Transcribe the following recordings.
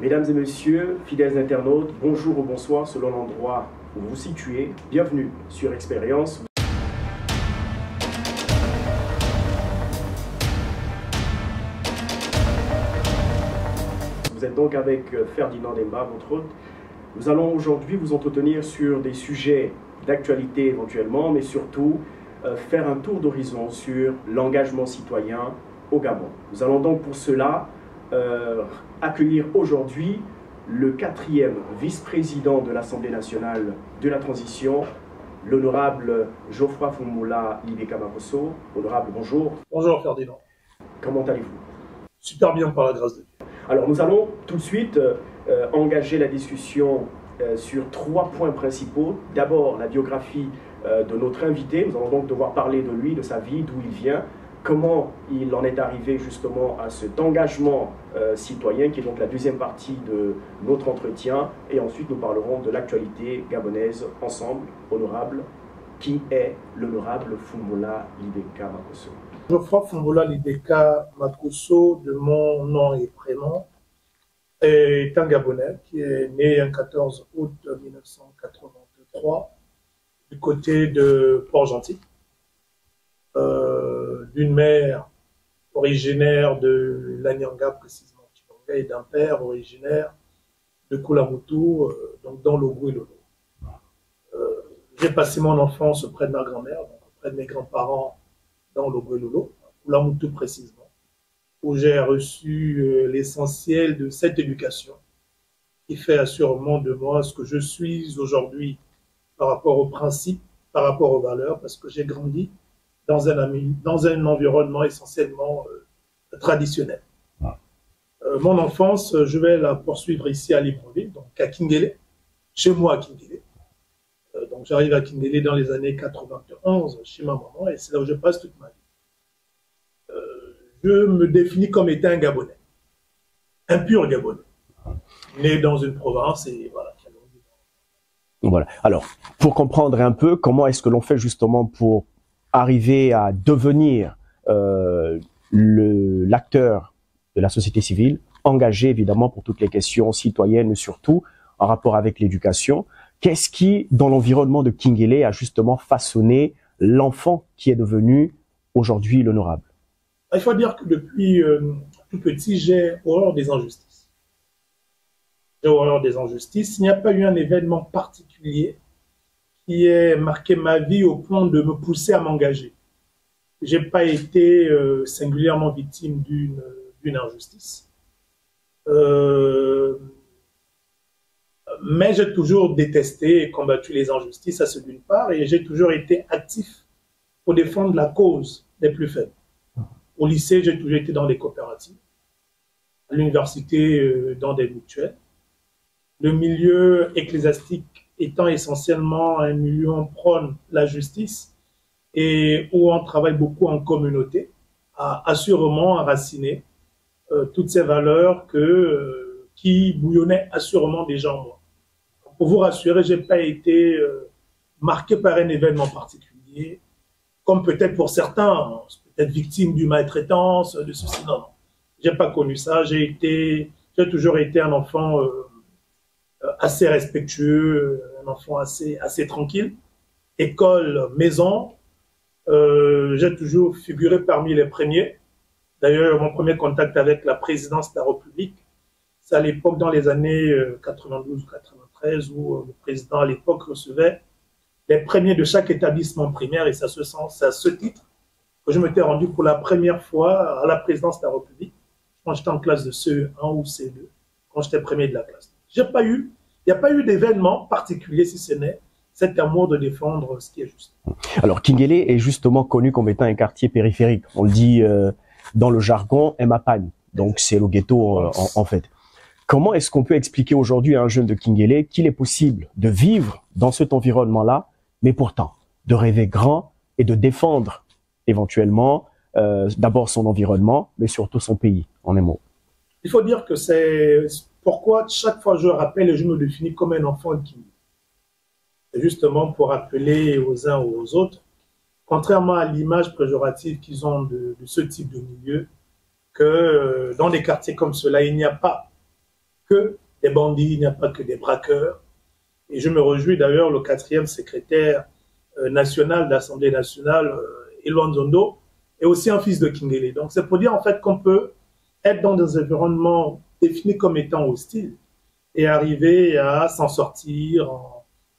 Mesdames et messieurs, fidèles internautes, bonjour ou bonsoir selon l'endroit où vous vous situez. Bienvenue sur Expérience. Vous êtes donc avec Ferdinand Demba, votre hôte. Nous allons aujourd'hui vous entretenir sur des sujets d'actualité éventuellement, mais surtout faire un tour d'horizon sur l'engagement citoyen au Gabon. Nous allons donc pour cela accueillir aujourd'hui le 4e vice-président de l'Assemblée nationale de la transition, l'honorable Geoffroy Fumbola Libeka Makosso. Honorable, bonjour. Bonjour Ferdinand. Comment allez-vous? Super bien par la grâce de Dieu. Alors nous allons tout de suite engager la discussion sur 3 points principaux. D'abord la biographie de notre invité. Nous allons donc devoir parler de lui, de sa vie, d'où il vient, comment il en est arrivé justement à cet engagement citoyen qui est donc la deuxième partie de notre entretien. Et ensuite nous parlerons de l'actualité gabonaise ensemble. Honorable, qui est l'honorable Fumbola Libeka Makosso? Geoffroy Fumbola Libeka Makosso, de mon nom et prénom, est un Gabonais qui est né le 14 août 1983 du côté de Port-Gentil, d'une mère originaire de l'Anyanga, précisément Chibanga, et d'un père originaire de Kulamutu, donc dans l'Ogo-Ilolo. J'ai passé mon enfance auprès de ma grand-mère, donc auprès de mes grands-parents dans l'Ogo-Ilolo, Kulamutu précisément, où j'ai reçu l'essentiel de cette éducation qui fait assurément de moi ce que je suis aujourd'hui par rapport aux principes, par rapport aux valeurs, parce que j'ai grandi dans un environnement essentiellement traditionnel. Mon enfance, je vais la poursuivre ici à Libreville, donc à Kingele, chez moi à Kingele. Donc j'arrive à Kingele dans les années 91 chez ma maman, et c'est là où je passe toute ma vie. Je me définis comme étant un Gabonais, un pur Gabonais, né dans une province et voilà. Voilà. Alors, pour comprendre un peu, comment est-ce que l'on fait justement pour arriver à devenir l'acteur de la société civile, engagé évidemment pour toutes les questions citoyennes, surtout en rapport avec l'éducation. Qu'est-ce qui, dans l'environnement de Kingele, a justement façonné l'enfant qui est devenu aujourd'hui l'honorable? Il faut dire que depuis tout petit, j'ai horreur des injustices. J'ai horreur des injustices. Il n'y a pas eu un événement particulier qui ait marqué ma vie au point de me pousser à m'engager. Je n'ai pas été singulièrement victime d'une injustice. Mais j'ai toujours détesté et combattu les injustices, ça c'est d'une part, et j'ai toujours été actif pour défendre la cause des plus faibles. Au lycée, j'ai toujours été dans des coopératives. À l'université, dans des mutuelles. Le milieu ecclésiastique étant essentiellement un milieu où on prône la justice et où on travaille beaucoup en communauté, a assurément enraciné toutes ces valeurs qui bouillonnaient assurément déjà en moi. Pour vous rassurer, je n'ai pas été marqué par un événement particulier, comme peut-être pour certains, peut-être victime d'une maltraitance, de ceci. Non, non. Je n'ai pas connu ça. J'ai toujours été un enfant assez respectueux, un enfant assez tranquille. École, maison, j'ai toujours figuré parmi les premiers. D'ailleurs, mon premier contact avec la présidence de la République, c'est à l'époque dans les années 92 ou 93 où le président à l'époque recevait les premiers de chaque établissement primaire, et c'est à ce titre que je m'étais rendu pour la première fois à la présidence de la République quand j'étais en classe de CE1 ou C2, quand j'étais premier de la classe. Il n'y a pas eu d'événement particulier, si ce n'est cet amour de défendre ce qui est juste. Alors, Kingele est justement connu comme étant un quartier périphérique. On le dit dans le jargon Mapani, donc c'est le ghetto en fait. Comment est-ce qu'on peut expliquer aujourd'hui à un jeune de Kingele qu'il est possible de vivre dans cet environnement-là, mais pourtant de rêver grand et de défendre éventuellement d'abord son environnement, mais surtout son pays, en un mot? Il faut dire que c'est pourquoi chaque fois je rappelle et je me définis comme un enfant de Kingele. C'est justement pour rappeler aux uns ou aux autres, contrairement à l'image péjorative qu'ils ont de ce type de milieu, que dans des quartiers comme cela, il n'y a pas que des bandits, il n'y a pas que des braqueurs. Et je me réjouis d'ailleurs, le 4e secrétaire national de l'Assemblée nationale, Elouane Zondo, est aussi un fils de Kingele. Donc c'est pour dire en fait qu'on peut être dans des environnements définis comme étant hostiles et arriver à s'en sortir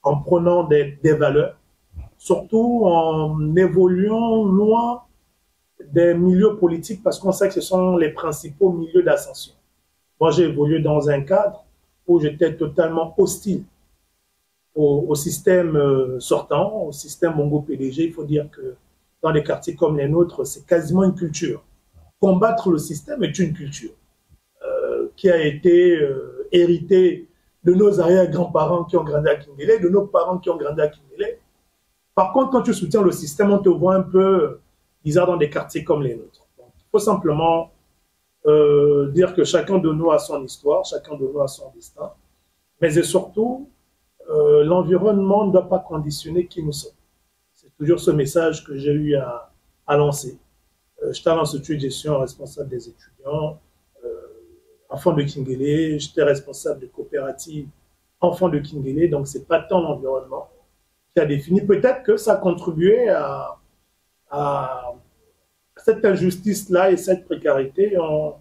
en prenant des valeurs, surtout en évoluant loin des milieux politiques parce qu'on sait que ce sont les principaux milieux d'ascension. Moi, j'ai évolué dans un cadre où j'étais totalement hostile au système sortant, au système Bongo PDG. Il faut dire que dans des quartiers comme les nôtres, c'est quasiment une culture. Combattre le système est une culture qui a été héritée de nos arrière-grands-parents qui ont grandi à Kingele, de nos parents qui ont grandi à Kingele. Par contre, quand tu soutiens le système, on te voit un peu bizarre dans des quartiers comme les nôtres. Donc, il faut simplement dire que chacun de nous a son histoire, chacun de nous a son destin, mais surtout, l'environnement ne doit pas conditionner qui nous sommes. C'est toujours ce message que j'ai eu à lancer. J'étais à l'Institut de gestion responsable des étudiants, enfant de Kingele, j'étais responsable de coopérative enfant de Kingele, donc c'est pas tant l'environnement qui a défini. Peut-être que ça a contribué à cette injustice-là et cette précarité ont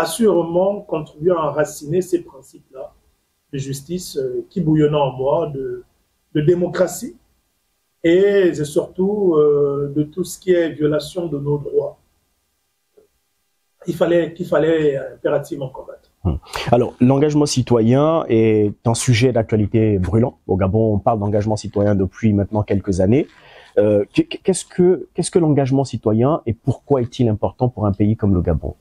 sûrement contribué à enraciner ces principes-là de justice qui bouillonnent en moi, de démocratie et surtout de tout ce qui est violation de nos droits. Qu'il fallait impérativement combattre. Alors, l'engagement citoyen est un sujet d'actualité brûlant. Au Gabon, on parle d'engagement citoyen depuis maintenant quelques années. Qu'est-ce que l'engagement citoyen et pourquoi est-il important pour un pays comme le Gabon?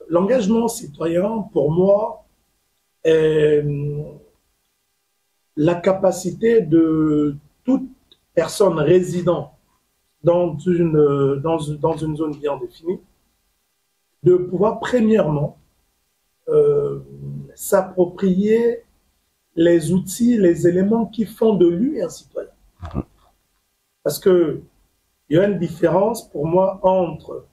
L'engagement citoyen, pour moi, est la capacité de toute personne résidant dans une zone bien définie de pouvoir premièrement s'approprier les outils, les éléments qui font de lui un citoyen. Parce que il y a une différence pour moi entre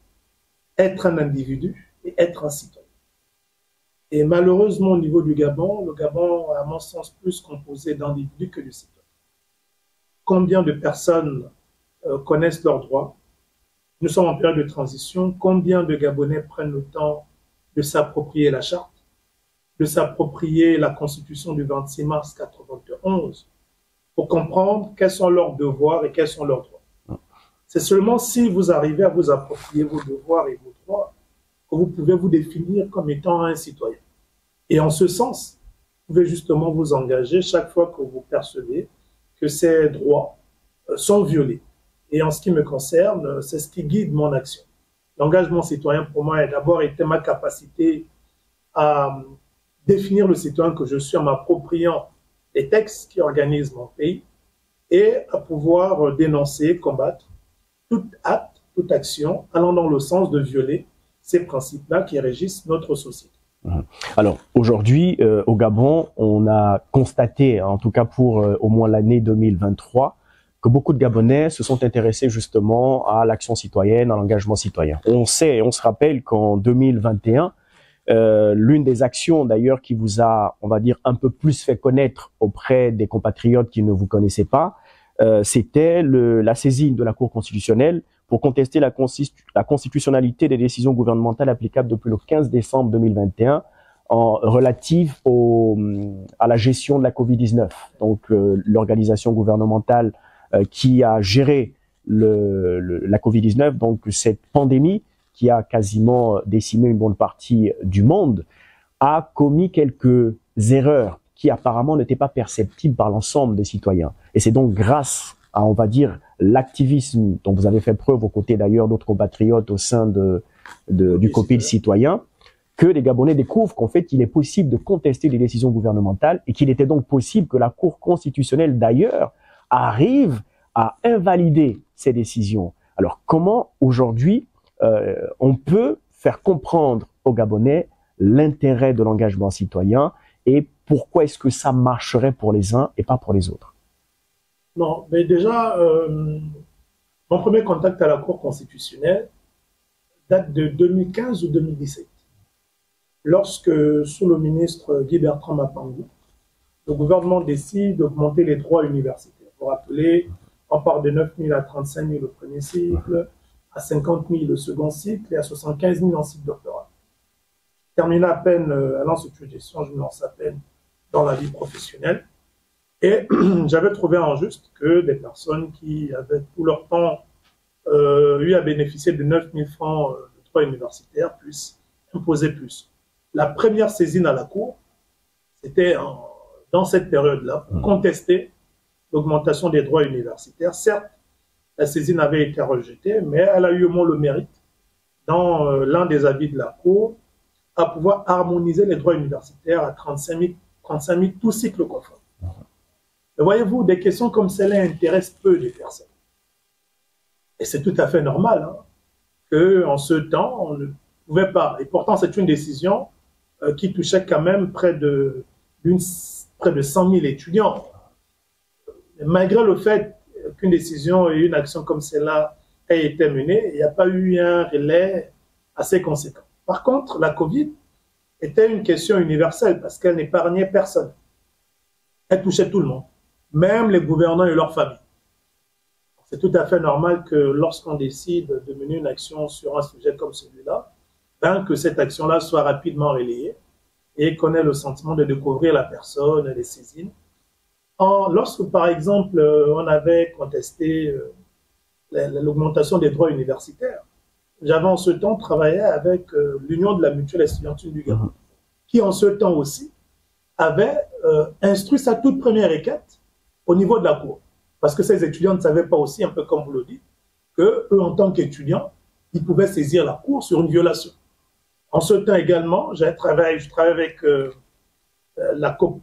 être un individu et être un citoyen. Et malheureusement, au niveau du Gabon, le Gabon, à mon sens, plus composé d'individus que de citoyens. Combien de personnes connaissent leurs droits? Nous sommes en période de transition. Combien de Gabonais prennent le temps de s'approprier la charte, de s'approprier la constitution du 26 mars 1991 pour comprendre quels sont leurs devoirs et quels sont leurs droits? C'est seulement si vous arrivez à vous approprier vos devoirs et vos droits que vous pouvez vous définir comme étant un citoyen. Et en ce sens, vous pouvez justement vous engager chaque fois que vous percevez que ces droits sont violés. Et en ce qui me concerne, c'est ce qui guide mon action. L'engagement citoyen, pour moi, a d'abord été ma capacité à définir le citoyen que je suis en m'appropriant les textes qui organisent mon pays et à pouvoir dénoncer, combattre tout acte, toute action allant dans le sens de violer ces principes-là qui régissent notre société. Alors aujourd'hui, au Gabon, on a constaté, en tout cas pour au moins l'année 2023, que beaucoup de Gabonais se sont intéressés justement à l'action citoyenne, à l'engagement citoyen. On sait et on se rappelle qu'en 2021, l'une des actions d'ailleurs qui vous a, on va dire, un peu plus fait connaître auprès des compatriotes qui ne vous connaissaient pas, c'était la saisine de la Cour constitutionnelle pour contester la constitutionnalité des décisions gouvernementales applicables depuis le 15 décembre 2021 relative à la gestion de la Covid-19. Donc l'organisation gouvernementale qui a géré la Covid-19, donc cette pandémie qui a quasiment décimé une bonne partie du monde, a commis quelques erreurs qui apparemment n'étaient pas perceptibles par l'ensemble des citoyens. Et c'est donc grâce à, on va dire, l'activisme dont vous avez fait preuve aux côtés d'ailleurs d'autres compatriotes au sein du COPIL citoyen, que les Gabonais découvrent qu'en fait, il est possible de contester les décisions gouvernementales et qu'il était donc possible que la Cour constitutionnelle d'ailleurs arrive à invalider ces décisions. Alors comment aujourd'hui on peut faire comprendre aux Gabonais l'intérêt de l'engagement citoyen et pourquoi est-ce que ça marcherait pour les uns et pas pour les autres? Non, mais déjà, mon premier contact à la Cour constitutionnelle date de 2015 ou 2017. lorsque, sous le ministre Guy Bertrand Mapangou, le gouvernement décide d'augmenter les droits universitaires. Vous vous rappelez, on part de 9 000 à 35 000 au premier cycle, à 50 000 le second cycle et à 75 000 en cycle doctoral. Terminé à peine à l'Institut de gestion, je me lance à peine dans la vie professionnelle. Et j'avais trouvé injuste que des personnes qui avaient tout leur temps eu à bénéficier de 9 000 francs de droits universitaires puissent imposer plus. La première saisine à la Cour, c'était dans cette période-là, pour contester l'augmentation des droits universitaires. Certes, la saisine avait été rejetée, mais elle a eu au moins le mérite, dans l'un des avis de la Cour, à pouvoir harmoniser les droits universitaires à 35 000 tout cycle conforme. Voyez-vous, des questions comme celle-là intéressent peu de personnes. Et c'est tout à fait normal hein, qu'en ce temps, on ne pouvait pas. Et pourtant, c'est une décision qui touchait quand même près de 100 000 étudiants. Et malgré le fait qu'une décision et une action comme celle-là ait été menée, il n'y a pas eu un relais assez conséquent. Par contre, la Covid était une question universelle parce qu'elle n'épargnait personne. Elle touchait tout le monde, même les gouvernants et leurs familles. C'est tout à fait normal que lorsqu'on décide de mener une action sur un sujet comme celui-là, ben, que cette action-là soit rapidement relayée et qu'on ait le sentiment de découvrir la personne, les saisines. Lorsque, par exemple, on avait contesté l'augmentation des droits universitaires, j'avais en ce temps travaillé avec l'Union de la mutuelle estudiantine du Gabon, qui en ce temps aussi avait instruit sa toute première requête au niveau de la Cour. Parce que ces étudiants ne savaient pas aussi, un peu comme vous le dites, qu'eux, en tant qu'étudiants, ils pouvaient saisir la Cour sur une violation. En ce temps également, je travaille avec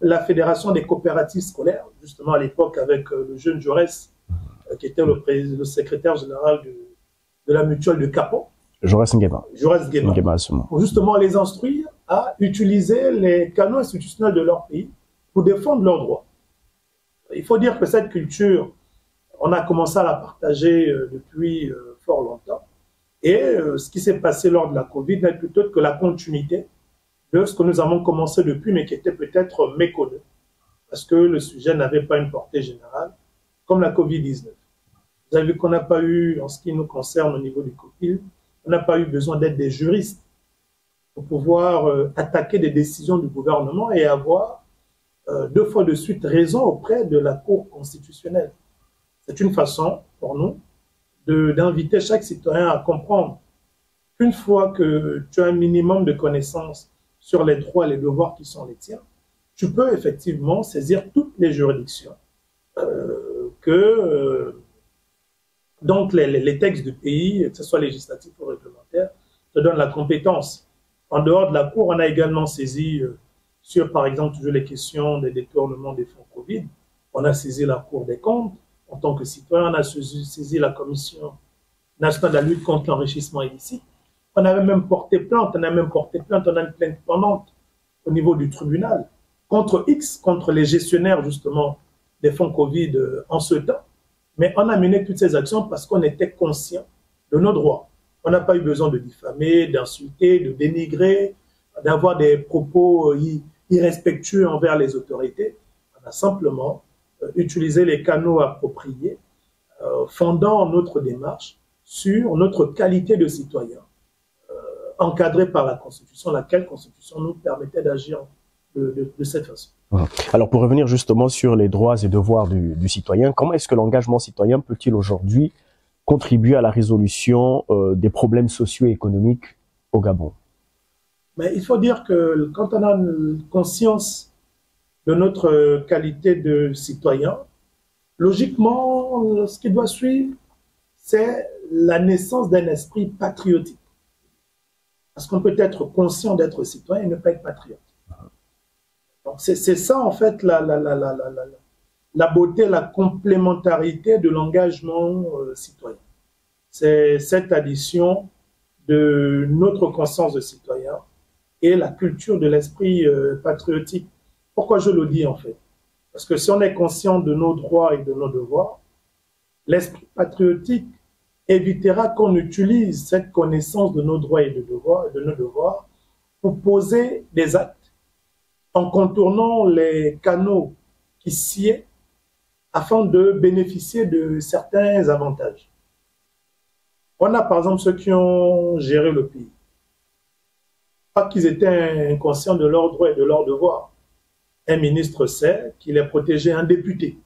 la Fédération des coopératives scolaires, justement à l'époque avec le jeune Jaurès, qui était le secrétaire général de la mutuelle de Capon. Jaurès Nguema. Jaurès Nguema. Pour justement les instruire à utiliser les canaux institutionnels de leur pays pour défendre leurs droits. Il faut dire que cette culture, on a commencé à la partager depuis fort longtemps. Et ce qui s'est passé lors de la Covid n'est plutôt que la continuité de ce que nous avons commencé depuis, mais qui était peut-être méconnu, parce que le sujet n'avait pas une portée générale, comme la Covid-19. Vous avez vu qu'on n'a pas eu, en ce qui nous concerne au niveau du COPIL, on n'a pas eu besoin d'être des juristes pour pouvoir attaquer des décisions du gouvernement et avoir 2 fois de suite raison auprès de la Cour constitutionnelle. C'est une façon, pour nous, d'inviter chaque citoyen à comprendre qu'une fois que tu as un minimum de connaissances sur les droits et les devoirs qui sont les tiens, tu peux effectivement saisir toutes les juridictions donc les textes du pays, que ce soit législatif ou réglementaire, te donnent la compétence. En dehors de la Cour, on a également saisi sur, par exemple, toujours les questions des détournements des fonds Covid. On a saisi la Cour des comptes. En tant que citoyen, on a saisi la Commission nationale de la lutte contre l'enrichissement illicite. On avait même porté plainte, on a une plainte pendante au niveau du tribunal contre les gestionnaires justement des fonds Covid en ce temps. Mais on a mené toutes ces actions parce qu'on était conscient de nos droits. On n'a pas eu besoin de diffamer, d'insulter, de dénigrer, d'avoir des propos irrespectueux envers les autorités. On a simplement utilisé les canaux appropriés, fondant notre démarche sur notre qualité de citoyen, encadrée par la Constitution, laquelle Constitution nous permettait d'agir de cette façon. Alors, pour revenir justement sur les droits et devoirs du citoyen, comment est-ce que l'engagement citoyen peut-il aujourd'hui contribuer à la résolution des problèmes socio-économiques au Gabon? Mais il faut dire que quand on a une conscience de notre qualité de citoyen, logiquement, ce qui doit suivre, c'est la naissance d'un esprit patriotique. Parce qu'on peut être conscient d'être citoyen et ne pas être patriote. Donc c'est ça en fait la beauté, la complémentarité de l'engagement citoyen. C'est cette addition de notre conscience de citoyen et la culture de l'esprit patriotique. Pourquoi je le dis en fait? Parce que si on est conscient de nos droits et de nos devoirs, l'esprit patriotique évitera qu'on utilise cette connaissance de nos droits et de nos devoirs pour poser des actes en contournant les canaux qui sied afin de bénéficier de certains avantages. On a par exemple ceux qui ont géré le pays. Pas qu'ils étaient inconscients de leurs droits et de leurs devoirs. Un ministre sait qu'il est protégé, un député,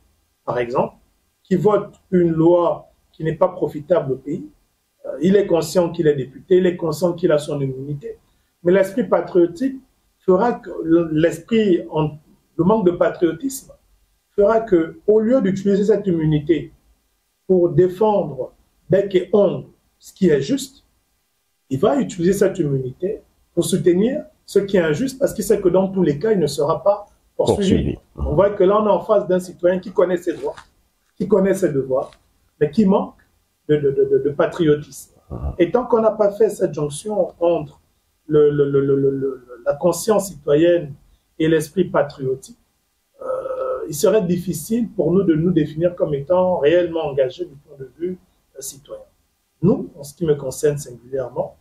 par exemple, qui vote une loi qui n'est pas profitable au pays. Il est conscient qu'il est député, il est conscient qu'il a son immunité. Mais l'esprit patriotique fera que le manque de patriotisme fera que, au lieu d'utiliser cette immunité pour défendre bec et ongle ce qui est juste, il va utiliser cette immunité pour soutenir ce qui est injuste parce qu'il sait que dans tous les cas, il ne sera pas poursuivi. On voit que là, on est en face d'un citoyen qui connaît ses droits, qui connaît ses devoirs, mais qui manque de patriotisme. Et tant qu'on n'a pas fait cette jonction entre la conscience citoyenne et l'esprit patriotique, il serait difficile pour nous de nous définir comme étant réellement engagés du point de vue citoyen. Nous, en ce qui me concerne singulièrement,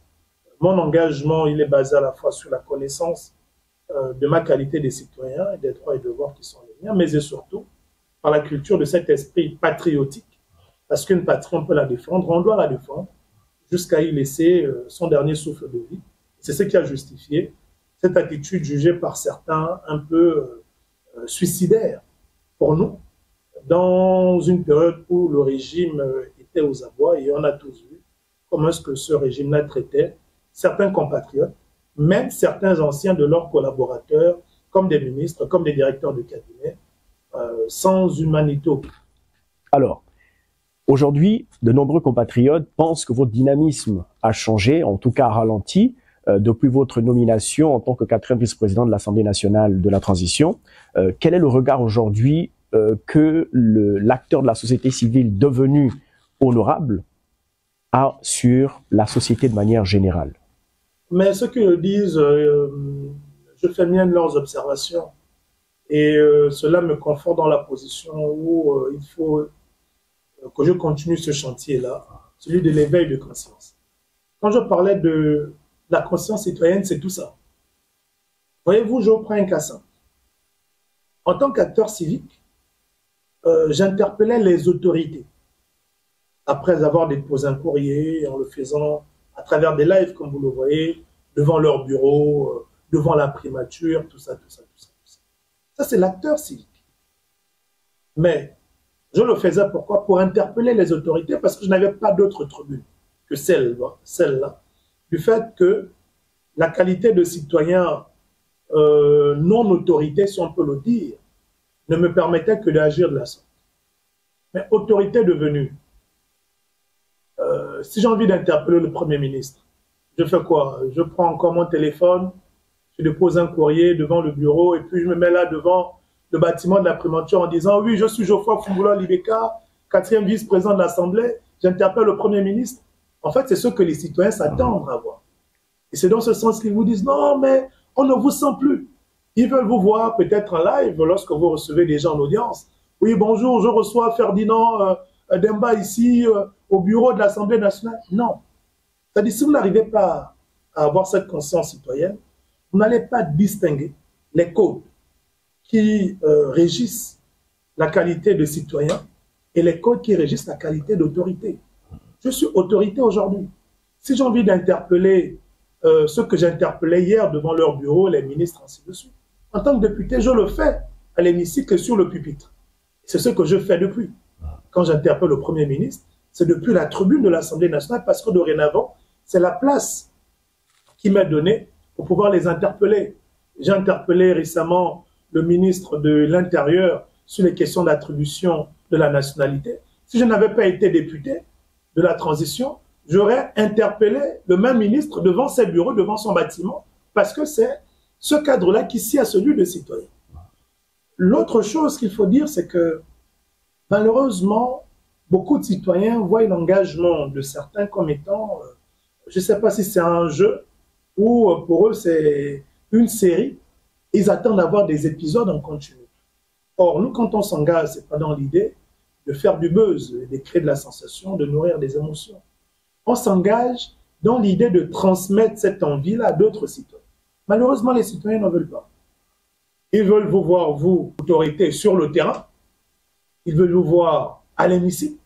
mon engagement, il est basé à la fois sur la connaissance de ma qualité de citoyen et des droits et devoirs qui sont les miens, mais surtout par la culture de cet esprit patriotique. Parce qu'une patrie, on peut la défendre, on doit la défendre, jusqu'à y laisser son dernier souffle de vie. C'est ce qui a justifié cette attitude jugée par certains un peu suicidaire pour nous, dans une période où le régime était aux abois, et on a tous vu comment est-ce que ce régime-là traitait certains compatriotes, même certains anciens de leurs collaborateurs, comme des ministres, comme des directeurs de cabinet, sans humanité. Alors, aujourd'hui, de nombreux compatriotes pensent que votre dynamisme a changé, en tout cas a ralenti, depuis votre nomination en tant que 4e vice-président de l'Assemblée nationale de la transition. Quel est le regard aujourd'hui que l'acteur de la société civile devenu honorable a sur la société de manière générale? Mais ceux qui le disent, je fais mienne leurs observations. Et cela me conforte dans la position où il faut que je continue ce chantier-là, celui de l'éveil de conscience. Quand je parlais de la conscience citoyenne, c'est tout ça. Voyez-vous, je prends un cas simple. En tant qu'acteur civique, j'interpellais les autorités. Après avoir déposé un courrier, en le faisant à travers des lives, comme vous le voyez, devant leur bureau, devant la primature, tout ça, tout ça, tout ça. Tout ça, ça c'est l'acteur civique. Mais je le faisais pourquoi? Pour interpeller les autorités, parce que je n'avais pas d'autre tribune que celle-là, du fait que la qualité de citoyen non-autorité, si on peut le dire, ne me permettait que d'agir de la sorte. Mais autorité devenue, si j'ai envie d'interpeller le Premier ministre, je fais quoi? Je prends encore mon téléphone, je dépose un courrier devant le bureau et puis je me mets là devant le bâtiment de la primature en disant « Oui, je suis Geoffroy Fungula Libeka, 4e vice-président de l'Assemblée, j'interpelle le Premier ministre. » En fait, c'est ce que les citoyens s'attendent à voir. Et c'est dans ce sens qu'ils vous disent « Non, mais on ne vous sent plus. » Ils veulent vous voir peut-être en live lorsque vous recevez des gens en audience. « Oui, bonjour, je reçois Ferdinand Demba ici au bureau de l'Assemblée nationale. » Non. C'est-à-dire, si vous n'arrivez pas à avoir cette conscience citoyenne, vous n'allez pas distinguer les codes qui régissent la qualité de citoyen et les codes qui régissent la qualité d'autorité. Je suis autorité aujourd'hui. Si j'ai envie d'interpeller ceux que j'interpellais hier devant leur bureau, les ministres, ainsi de suite, en tant que député, je le fais à l'hémicycle sur le pupitre. C'est ce que je fais depuis. Quand j'interpelle le Premier ministre, c'est depuis la tribune de l'Assemblée nationale parce que dorénavant, c'est la place qui m'est donnée pour pouvoir les interpeller. J'ai interpellé récemment le ministre de l'Intérieur sur les questions d'attribution de la nationalité. Si je n'avais pas été député de la transition, j'aurais interpellé le même ministre devant ses bureaux, devant son bâtiment, parce que c'est ce cadre-là qui sied à celui de citoyen. L'autre chose qu'il faut dire, c'est que malheureusement, beaucoup de citoyens voient l'engagement de certains comme étant, je ne sais pas si c'est un jeu ou pour eux c'est une série, ils attendent d'avoir des épisodes en continu. Or, nous, quand on s'engage, ce n'est pas dans l'idée de faire du buzz, de créer de la sensation, de nourrir des émotions. On s'engage dans l'idée de transmettre cette envie-là à d'autres citoyens. Malheureusement, les citoyens ne veulent pas. Ils veulent vous voir, vous, autorité, sur le terrain. Ils veulent vous voir à l'hémicycle.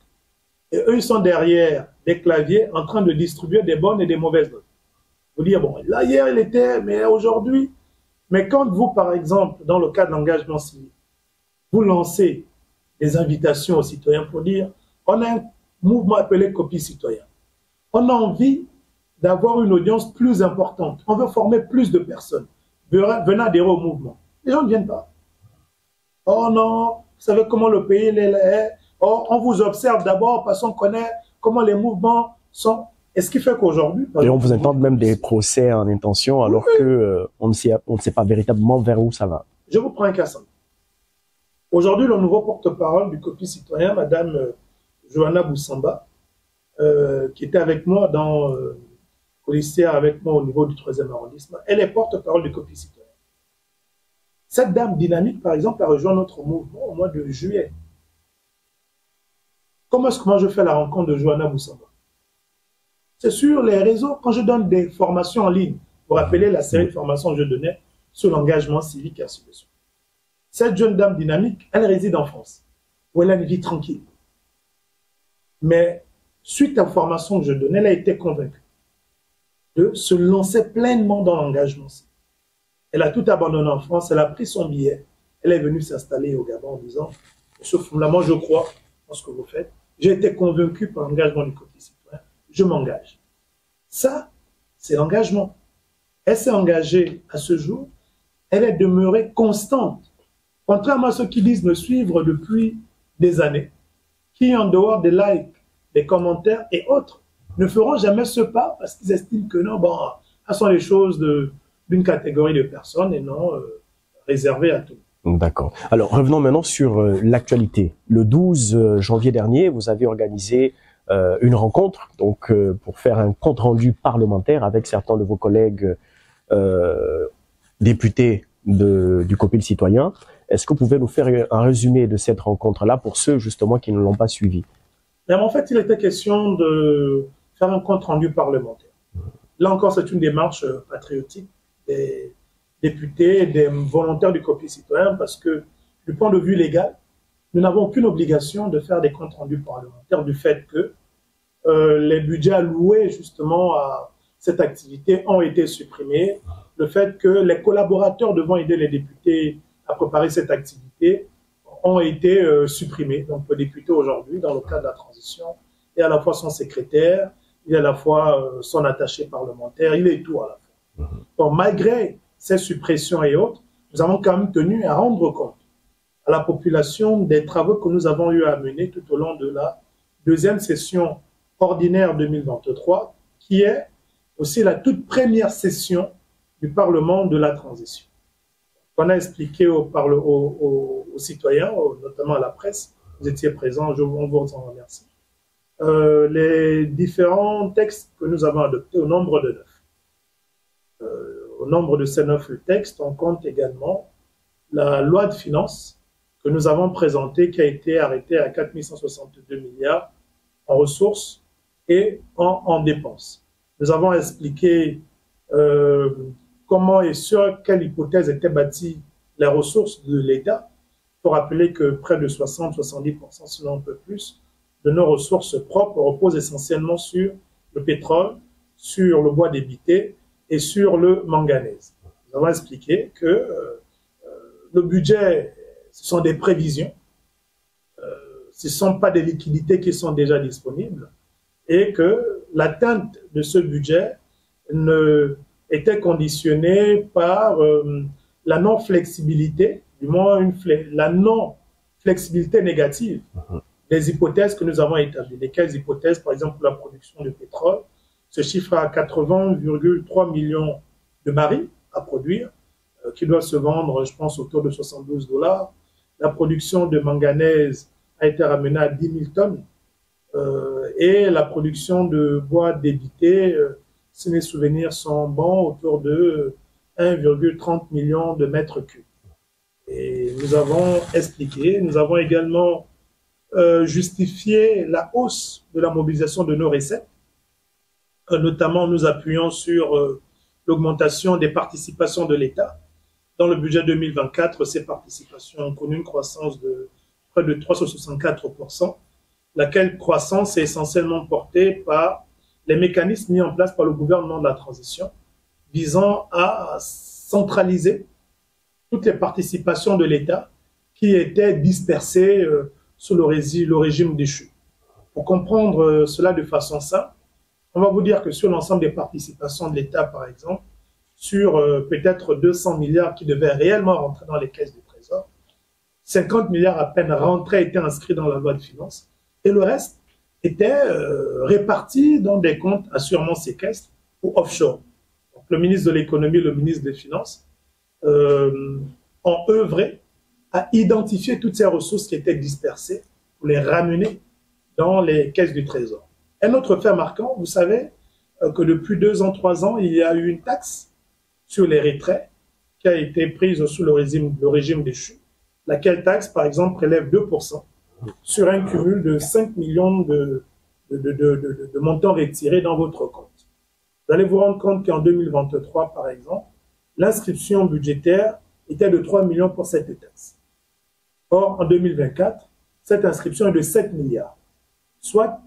Et eux, ils sont derrière des claviers en train de distribuer des bonnes et des mauvaises notes. Vous dire, bon, là, hier, il était, mais aujourd'hui. Mais quand vous, par exemple, dans le cadre de l'engagement civique, vous lancez des invitations aux citoyens pour dire, on a un mouvement appelé Copie Citoyen. On a envie d'avoir une audience plus importante. On veut former plus de personnes. Venez adhérer au mouvement. Les gens ne viennent pas. Oh non, vous savez comment le pays est. Oh, on vous observe d'abord parce qu'on connaît comment les mouvements sont. Et ce qui fait qu'aujourd'hui... Et on vous intente même des procès en intention alors que on ne sait pas véritablement vers où ça va. Je vous prends un cas simple. Aujourd'hui, le nouveau porte-parole du Copie Citoyen, Madame Johanna Boussamba, qui était avec moi au lycée, avec moi au niveau du 3e arrondissement, elle est porte-parole du Copie Citoyen. Cette dame dynamique, par exemple, a rejoint notre mouvement au mois de juillet. Comment est-ce que moi je fais la rencontre de Johanna Boussamba? C'est sur les réseaux, quand je donne des formations en ligne. Vous vous rappelez la série de formations que je donnais sur l'engagement civique et ainsi de suite. Cette jeune dame dynamique, elle réside en France, où elle a une vie tranquille. Mais suite aux formations que je donnais, elle a été convaincue de se lancer pleinement dans l'engagement civique. Elle a tout abandonné en France, elle a pris son billet, elle est venue s'installer au Gabon en disant, Monsieur Fumla, moi je crois en ce que vous faites, j'ai été convaincu par l'engagement du Copie Citoyen, je m'engage. Ça, c'est l'engagement. Elle s'est engagée à ce jour, elle est demeurée constante. Contrairement à ceux qui disent me suivre depuis des années, qui en dehors des likes, des commentaires et autres, ne feront jamais ce pas parce qu'ils estiment que non, bon, ce sont les choses d'une catégorie de personnes et non réservées à tout. D'accord. Alors, revenons maintenant sur l'actualité. Le 12 janvier dernier, vous avez organisé une rencontre donc pour faire un compte-rendu parlementaire avec certains de vos collègues députés du Copil Citoyen. Est-ce que vous pouvez nous faire un résumé de cette rencontre-là pour ceux justement qui ne l'ont pas suivi? Mais en fait, il était question de faire un compte-rendu parlementaire. Là encore, c'est une démarche patriotique des députés et des volontaires du Copil Citoyen parce que du point de vue légal, nous n'avons aucune obligation de faire des comptes rendus parlementaires du fait que les budgets alloués justement à cette activité ont été supprimés, le fait que les collaborateurs devant aider les députés à préparer cette activité ont été supprimés. Donc le député aujourd'hui, dans le cadre de la transition, est à la fois son secrétaire, il est à la fois son attaché parlementaire, il est tout à la fois. Donc malgré ces suppressions et autres, nous avons quand même tenu à rendre compte à la population des travaux que nous avons eu à mener tout au long de la deuxième session ordinaire 2023, qui est aussi la toute première session du Parlement de la transition. On a expliqué aux citoyens, notamment à la presse, vous étiez présents, on vous en remercie, les différents textes que nous avons adoptés au nombre de 9. Au nombre de ces 9 textes, on compte également la loi de finances que nous avons présentée, qui a été arrêtée à 4 162 milliards en ressources et en dépenses. Nous avons expliqué comment et sur quelle hypothèse étaient bâties les ressources de l'État. Il faut rappeler que près de 60-70%, sinon un peu plus, de nos ressources propres reposent essentiellement sur le pétrole, sur le bois débité et sur le manganèse. Nous avons expliqué que le budget, ce sont des prévisions, ce ne sont pas des liquidités qui sont déjà disponibles et que l'atteinte de ce budget était conditionnée par la non-flexibilité, du moins la non-flexibilité négative des hypothèses que nous avons établies. Lesquelles hypothèses, par exemple, pour la production de pétrole, se chiffre à 80,3 millions de barils à produire, qui doivent se vendre, je pense, autour de 72 $. La production de manganèse a été ramenée à 10 000 tonnes. Et la production de bois débité, si mes souvenirs sont bons, autour de 1,30 million de mètres cubes. Et nous avons expliqué, nous avons également justifié la hausse de la mobilisation de nos recettes, notamment nous appuyant sur l'augmentation des participations de l'État. Dans le budget 2024, ces participations ont connu une croissance de près de 364%, laquelle croissance est essentiellement portée par les mécanismes mis en place par le gouvernement de la transition, visant à centraliser toutes les participations de l'État qui étaient dispersées sous le régime déchu. Pour comprendre cela de façon simple, on va vous dire que sur l'ensemble des participations de l'État, par exemple, sur peut-être 200 milliards qui devaient réellement rentrer dans les caisses du Trésor, 50 milliards à peine rentrés étaient inscrits dans la loi de finances, et le reste était réparti dans des comptes assurément séquestres ou offshore. Donc, le ministre de l'économie et le ministre des Finances ont œuvré à identifier toutes ces ressources qui étaient dispersées pour les ramener dans les caisses du Trésor. Un autre fait marquant, vous savez que depuis 2 ans, 3 ans, il y a eu une taxe sur les retraits qui a été prise sous le régime déchu, laquelle taxe, par exemple, prélève 2% sur un cumul de 5 millions de montants retirés dans votre compte. Vous allez vous rendre compte qu'en 2023, par exemple, l'inscription budgétaire était de 3 millions pour cette taxe. Or, en 2024, cette inscription est de 7 milliards, soit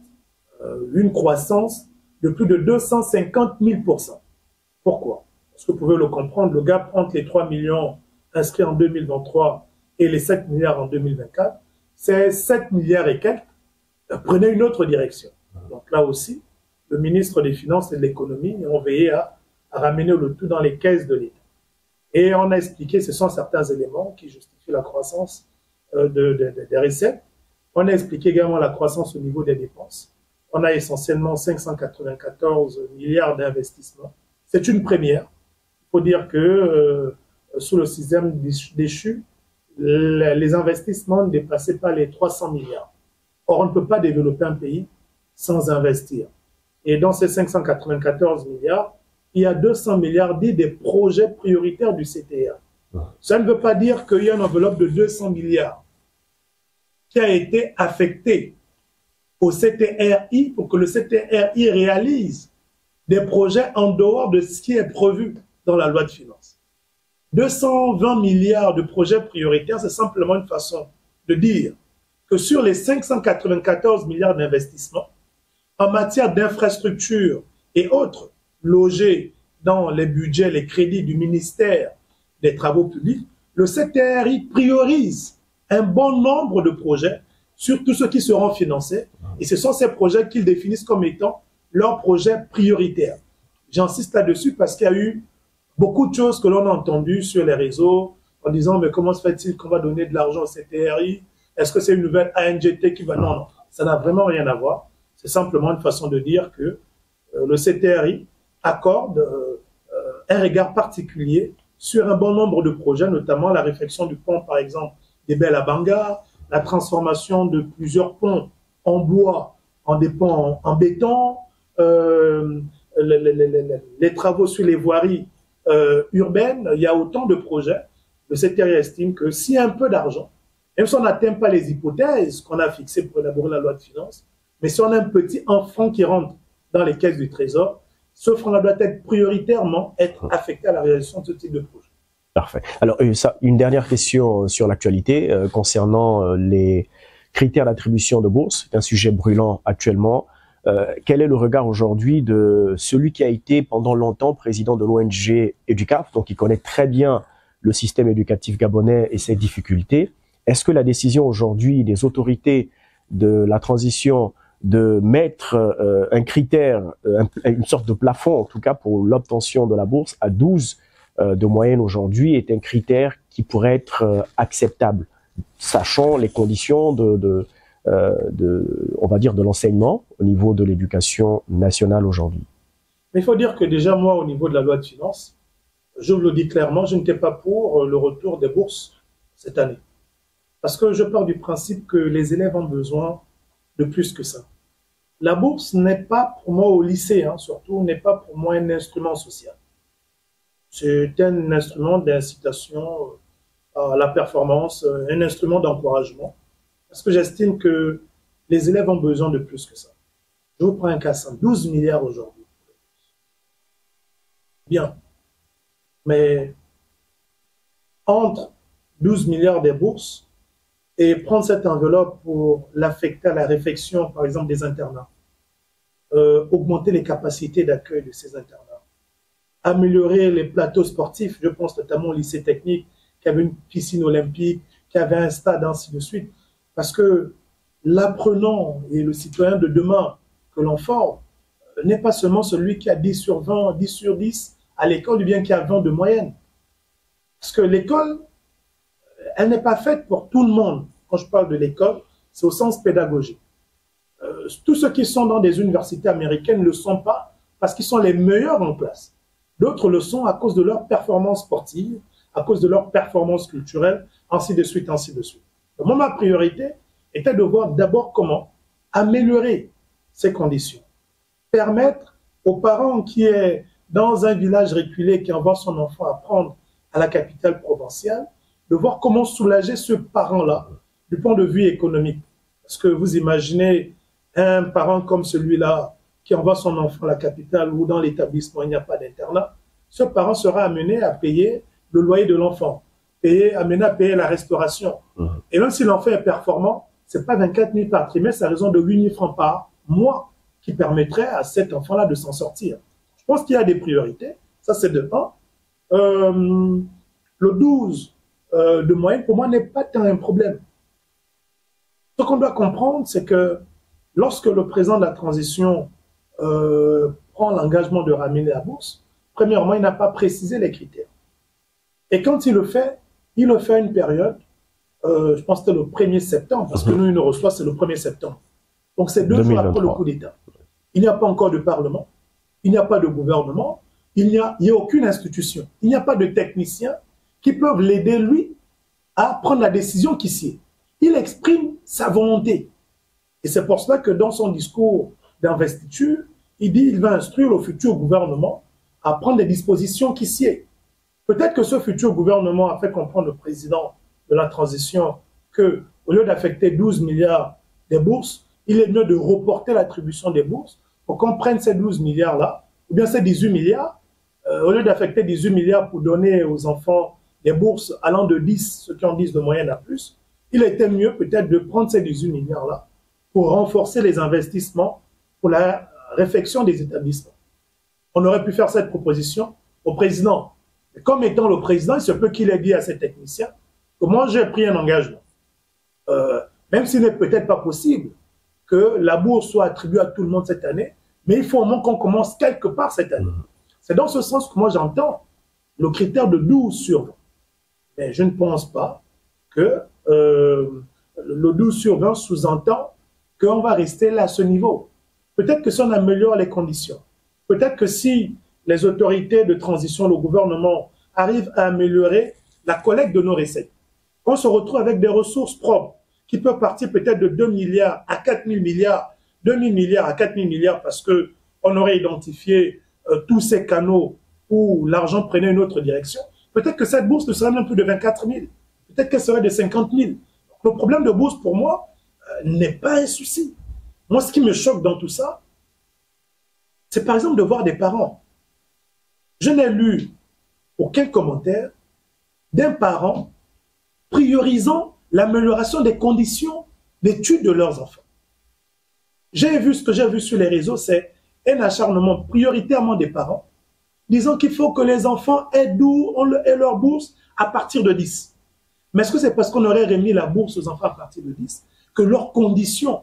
une croissance de plus de 250 000%. Pourquoi? Parce que vous pouvez le comprendre, le gap entre les 3 millions inscrits en 2023 et les 7 milliards en 2024, c'est 7 milliards et quelques prenaient une autre direction. Donc là aussi, le ministre des Finances et de l'Économie ont veillé à ramener le tout dans les caisses de l'État. Et on a expliqué, ce sont certains éléments qui justifient la croissance des recettes. On a expliqué également la croissance au niveau des dépenses. On a essentiellement 594 milliards d'investissements. C'est une première. Il faut dire que sous le système déchu, les investissements ne dépassaient pas les 300 milliards. Or, on ne peut pas développer un pays sans investir. Et dans ces 594 milliards, il y a 200 milliards dits des projets prioritaires du CTRI. Ça ne veut pas dire qu'il y a une enveloppe de 200 milliards qui a été affectée au CTRI pour que le CTRI réalise des projets en dehors de ce qui est prévu dans la loi de finances. 220 milliards de projets prioritaires, c'est simplement une façon de dire que sur les 594 milliards d'investissements, en matière d'infrastructures et autres logés dans les budgets, les crédits du ministère des Travaux publics, le CTRI priorise un bon nombre de projets sur tous ceux qui seront financés. Et ce sont ces projets qu'ils définissent comme étant leurs projets prioritaires. J'insiste là-dessus parce qu'il y a eu beaucoup de choses que l'on a entendues sur les réseaux en disant « mais comment se fait-il qu'on va donner de l'argent au CTRI? Est-ce que c'est une nouvelle ANGT qui va… » Non, non, ça n'a vraiment rien à voir. C'est simplement une façon de dire que le CTRI accorde un regard particulier sur un bon nombre de projets, notamment la réfection du pont, par exemple, des Belles à Banga, la transformation de plusieurs ponts en bois en des ponts en béton, les travaux sur les voiries urbaines. Il y a autant de projets. Le CTRI estime que s'il y a un peu d'argent, même si on n'atteint pas les hypothèses qu'on a fixées pour élaborer la loi de finances, mais si on a un petit enfant qui rentre dans les caisses du Trésor, ce fonds-là doit être prioritairement affecté à la réalisation de ce type de projet. Parfait. Alors, une dernière question sur l'actualité concernant les critères d'attribution de bourse. C'est un sujet brûlant actuellement. Quel est le regard aujourd'hui de celui qui a été pendant longtemps président de l'ONG EDUCAF, donc qui connaît très bien le système éducatif gabonais et ses difficultés? Est-ce que la décision aujourd'hui des autorités de la transition de mettre un critère, une sorte de plafond en tout cas pour l'obtention de la bourse à 12 de moyenne aujourd'hui est un critère qui pourrait être acceptable, sachant les conditions on va dire de l'enseignement au niveau de l'éducation nationale aujourd'hui? Mais il faut dire que déjà moi au niveau de la loi de finances, je vous le dis clairement, je n'étais pas pour le retour des bourses cette année. Parce que je pars du principe que les élèves ont besoin de plus que ça. La bourse n'est pas pour moi au lycée, surtout, n'est pas pour moi un instrument social. C'est un instrument d'incitation à la performance, un instrument d'encouragement. Parce que j'estime que les élèves ont besoin de plus que ça. Je vous prends un cas simple, 12 milliards aujourd'hui. Bien, Mais entre 12 milliards des bourses et prendre cette enveloppe pour l'affecter à la réfection, par exemple, des internats, augmenter les capacités d'accueil de ces internats, améliorer les plateaux sportifs, je pense notamment au lycée technique, qui avait une piscine olympique, qui avait un stade, ainsi de suite. Parce que l'apprenant et le citoyen de demain que l'on forme n'est pas seulement celui qui a 10 sur 20, 10 sur 10 à l'école, ou bien qui a 20 de moyenne. Parce que l'école, elle n'est pas faite pour tout le monde. Quand je parle de l'école, c'est au sens pédagogique. Tous ceux qui sont dans des universités américaines ne le sont pas parce qu'ils sont les meilleurs en classe. D'autres le sont à cause de leur performance sportive, à cause de leur performance culturelle, ainsi de suite, ainsi de suite. Donc, moi, ma priorité était de voir d'abord comment améliorer ces conditions. Permettre aux parents qui est dans un village reculé, qui envoie son enfant apprendre à la capitale provinciale, de voir comment soulager ce parent-là du point de vue économique. Parce que vous imaginez un parent comme celui-là qui envoie son enfant à la capitale ou dans l'établissement, il n'y a pas d'internat, ce parent sera amené à payer le loyer de l'enfant, amené à payer la restauration. Et même si l'enfant est performant, ce n'est pas 24 000 par trimestre à raison de 8 000 francs par mois qui permettrait à cet enfant-là de s'en sortir. Je pense qu'il y a des priorités. Ça, c'est de 1. Le 12 de moyenne, pour moi, n'est pas tant un problème. Ce qu'on doit comprendre, c'est que lorsque le président de la transition prend l'engagement de ramener la bourse, premièrement, il n'a pas précisé les critères. Et quand il le fait à une période, je pense que c'était le 1er septembre, parce que nous, il nous reçoit, c'est le 1er septembre. Donc, c'est 2 jours après le coup d'État. Il n'y a pas encore de parlement, il n'y a pas de gouvernement, il n'y a aucune institution, il n'y a pas de techniciens qui peuvent l'aider, lui, à prendre la décision qui s'y est. Il exprime sa volonté. Et c'est pour cela que dans son discours d'investiture, il dit qu'il va instruire le futur gouvernement à prendre des dispositions qui s'y est. Peut-être que ce futur gouvernement a fait comprendre au président de la transition que, au lieu d'affecter 12 milliards des bourses, il est mieux de reporter l'attribution des bourses pour qu'on prenne ces 12 milliards-là, ou bien ces 18 milliards, au lieu d'affecter 18 milliards pour donner aux enfants des bourses allant de 10, ceux qui ont 10 de moyenne à plus, il était mieux peut-être de prendre ces 18 milliards-là pour renforcer les investissements pour la réfection des établissements. On aurait pu faire cette proposition au président. Et comme étant le président, il se peut qu'il ait dit à ses techniciens que moi j'ai pris un engagement. Même s'il n'est peut-être pas possible que la bourse soit attribuée à tout le monde cette année, mais il faut au moins qu'on commence quelque part cette année. C'est dans ce sens que moi j'entends le critère de 12 sur 20. Mais je ne pense pas que le 12 sur 20 sous-entend qu'on va rester là à ce niveau. Peut-être que si on améliore les conditions, peut-être que si les autorités de transition, le gouvernement, arrivent à améliorer la collecte de nos recettes, on se retrouve avec des ressources propres qui peuvent partir peut-être de 2 milliards à 4 000 milliards, 2 000 milliards à 4 000 milliards parce qu'on aurait identifié tous ces canaux où l'argent prenait une autre direction. Peut-être que cette bourse ne serait même plus de 24 000. Peut-être qu'elle serait de 50 000. Le problème de bourse, pour moi, n'est pas un souci. Moi, ce qui me choque dans tout ça, c'est par exemple de voir des parents. Je n'ai lu aucun commentaire d'un parent priorisant l'amélioration des conditions d'études de leurs enfants. J'ai vu ce que j'ai vu sur les réseaux, c'est un acharnement prioritairement des parents, disant qu'il faut que les enfants aient leur bourse à partir de 10. Mais est-ce que c'est parce qu'on aurait remis la bourse aux enfants à partir de 10 que leurs conditions,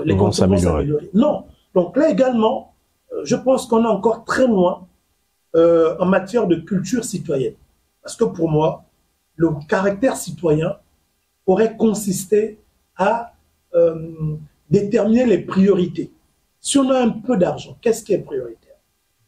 les conditions vont s'améliorer? Non. Donc là également, je pense qu'on est encore très loin en matière de culture citoyenne. Parce que pour moi, le caractère citoyen aurait consisté à déterminer les priorités. Si on a un peu d'argent, qu'est-ce qui est prioritaire?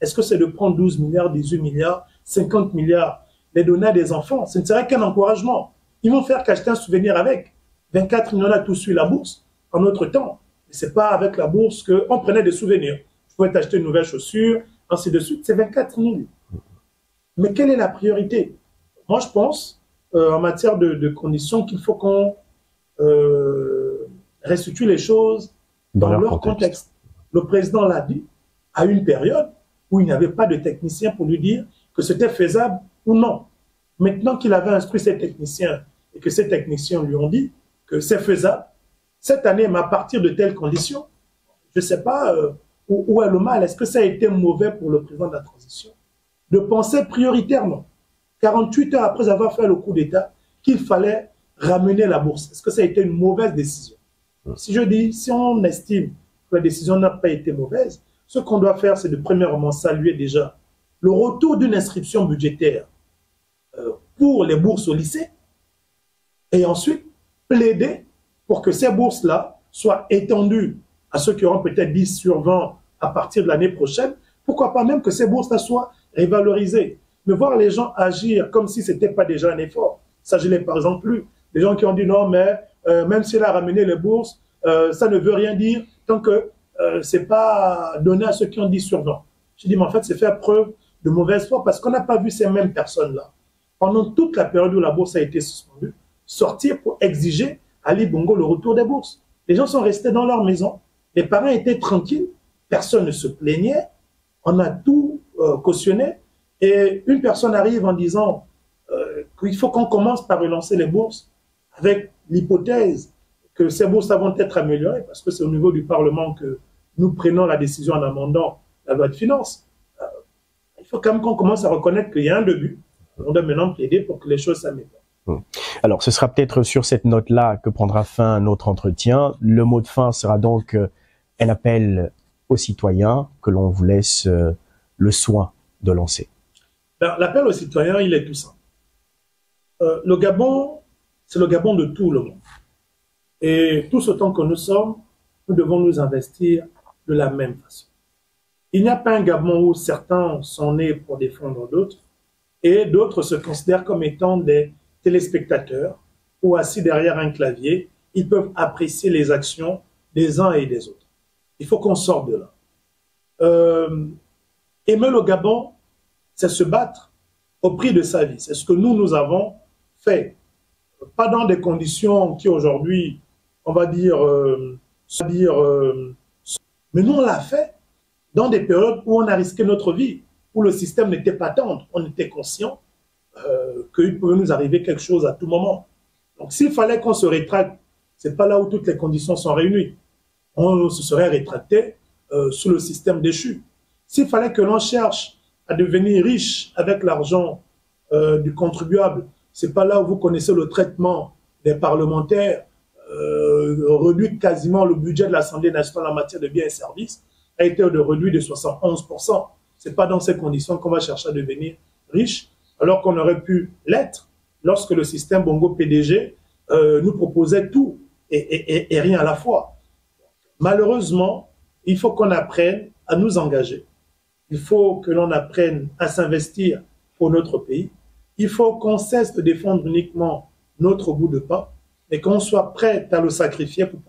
Est-ce que c'est de prendre 12 milliards, 18 milliards, 50 milliards, les donner à des enfants? Ce ne serait qu'un encouragement. Ils vont faire qu'acheter un souvenir avec. 24 millions, on a tous suivi la bourse en notre temps. Ce n'est pas avec la bourse qu'on prenait des souvenirs. Je pouvais t'acheter une nouvelle chaussure, ainsi de suite. C'est 24 000. Mais quelle est la priorité? Moi, je pense, en matière de conditions, qu'il faut qu'on restitue les choses dans leur contexte. Le président l'a dit à une période où il n'y avait pas de technicien pour lui dire que c'était faisable ou non. Maintenant qu'il avait instruit ses techniciens et que ces techniciens lui ont dit que c'est faisable, cette année, mais à partir de telles conditions, je ne sais pas où est le mal. Est-ce que ça a été mauvais pour le président de la transition de penser prioritairement, 48 heures après avoir fait le coup d'État, qu'il fallait ramener la bourse? Est-ce que ça a été une mauvaise décision? Si je dis, si on estime que la décision n'a pas été mauvaise, ce qu'on doit faire, c'est de premièrement saluer déjà le retour d'une inscription budgétaire pour les bourses au lycée et ensuite plaider pour que ces bourses-là soient étendues à ceux qui auront peut-être 10 sur 20 à partir de l'année prochaine. Pourquoi pas même que ces bourses-là soient révalorisées. Mais voir les gens agir comme si ce n'était pas déjà un effort, ça je ne l'ai par exemple plus. Les gens qui ont dit non, mais même s'il a ramené les bourses, ça ne veut rien dire tant que ce n'est pas donné à ceux qui ont 10 sur 20. Je dis, mais en fait, c'est faire preuve de mauvaise foi parce qu'on n'a pas vu ces mêmes personnes-là, pendant toute la période où la bourse a été suspendue, sortir pour exiger à Ali Bongo le retour des bourses. Les gens sont restés dans leur maison, les parents étaient tranquilles, personne ne se plaignait, on a tout cautionné, et une personne arrive en disant qu'il faut qu'on commence par relancer les bourses avec l'hypothèse que ces bourses vont être améliorées, parce que c'est au niveau du Parlement que nous prenons la décision en amendant la loi de finances. Il faut quand même qu'on commence à reconnaître qu'il y a un début. On doit maintenant plaider pour que les choses s'améliorent. Alors, ce sera peut-être sur cette note-là que prendra fin notre entretien. Le mot de fin sera donc un appel aux citoyens que l'on vous laisse le soin de lancer. L'appel aux citoyens, il est tout simple. Le Gabon, c'est le Gabon de tout le monde. Et tous autant que nous sommes, nous devons nous investir de la même façon. Il n'y a pas un Gabon où certains sont nés pour défendre d'autres et d'autres se considèrent comme étant des téléspectateurs ou assis derrière un clavier. Ils peuvent apprécier les actions des uns et des autres. Il faut qu'on sorte de là. Aimer le Gabon, c'est se battre au prix de sa vie. C'est ce que nous avons fait. Pas dans des conditions qui aujourd'hui, on va dire, mais nous on l'a fait dans des périodes où on a risqué notre vie, où le système n'était pas tendre. On était conscient qu'il pouvait nous arriver quelque chose à tout moment. Donc s'il fallait qu'on se rétracte, c'est pas là où toutes les conditions sont réunies. On se serait rétracté sous le système déchu. S'il fallait que l'on cherche à devenir riche avec l'argent du contribuable, c'est pas là où vous connaissez le traitement des parlementaires, réduit quasiment le budget de l'Assemblée nationale en matière de biens et services, a été réduit de 71%. C'est pas dans ces conditions qu'on va chercher à devenir riche, alors qu'on aurait pu l'être lorsque le système Bongo PDG nous proposait tout et rien à la fois. Malheureusement, il faut qu'on apprenne à nous engager. Il faut que l'on apprenne à s'investir pour notre pays. Il faut qu'on cesse de défendre uniquement notre bout de pain et qu'on soit prêt à le sacrifier pour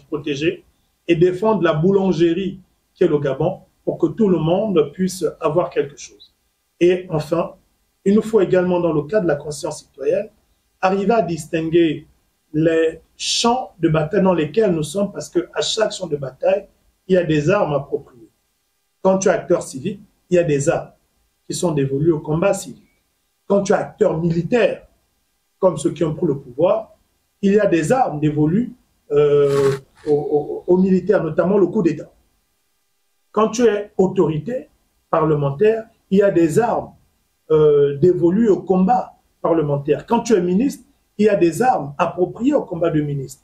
protéger et défendre la boulangerie qui est le Gabon pour que tout le monde puisse avoir quelque chose. Et enfin, il nous faut également, dans le cadre de la conscience citoyenne, arriver à distinguer les champs de bataille dans lesquels nous sommes, parce qu'à chaque champ de bataille, il y a des armes appropriées. Quand tu es acteur civique, il y a des armes qui sont dévolues au combat civique. Quand tu es acteur militaire, comme ceux qui ont pris le pouvoir, il y a des armes dévolues aux militaires, notamment le coup d'État. Quand tu es autorité parlementaire, il y a des armes dévolues au combat parlementaire. Quand tu es ministre, il y a des armes appropriées au combat de ministre.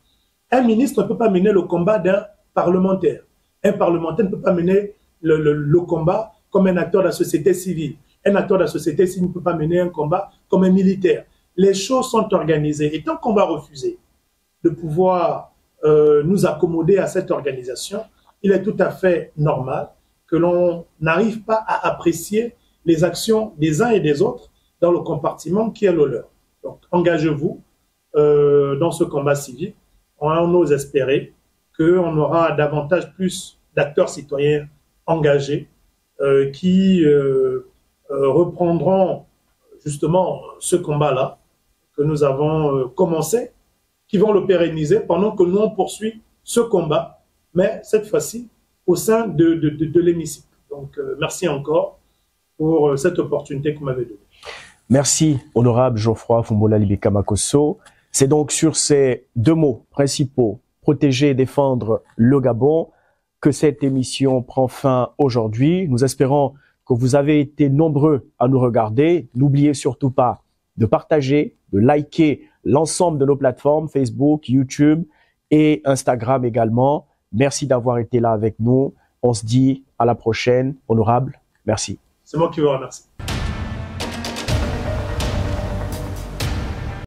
Un ministre ne peut pas mener le combat d'un parlementaire. Un parlementaire ne peut pas mener le combat comme un acteur de la société civile. Un acteur de la société civile ne peut pas mener un combat comme un militaire. Les choses sont organisées. Et tant qu'on va refuser de pouvoir nous accommoder à cette organisation, il est tout à fait normal que l'on n'arrive pas à apprécier les actions des uns et des autres dans le compartiment qui est le leur. Donc, engagez-vous dans ce combat civil. On ose espérer qu'on aura davantage plus d'acteurs citoyens engagés qui reprendront justement ce combat-là que nous avons commencé, qui vont le pérenniser pendant que nous on poursuit ce combat, mais cette fois-ci au sein de l'hémicycle. Donc merci encore pour cette opportunité que vous m'avez donnée. Merci, honorable Geoffroy Fumbola Libeka Makosso. C'est donc sur ces deux mots principaux, protéger et défendre le Gabon, que cette émission prend fin aujourd'hui. Nous espérons que vous avez été nombreux à nous regarder. N'oubliez surtout pas de partager, de liker l'ensemble de nos plateformes, Facebook, YouTube et Instagram également. Merci d'avoir été là avec nous. On se dit à la prochaine. Honorable, merci. C'est moi qui vous remercie.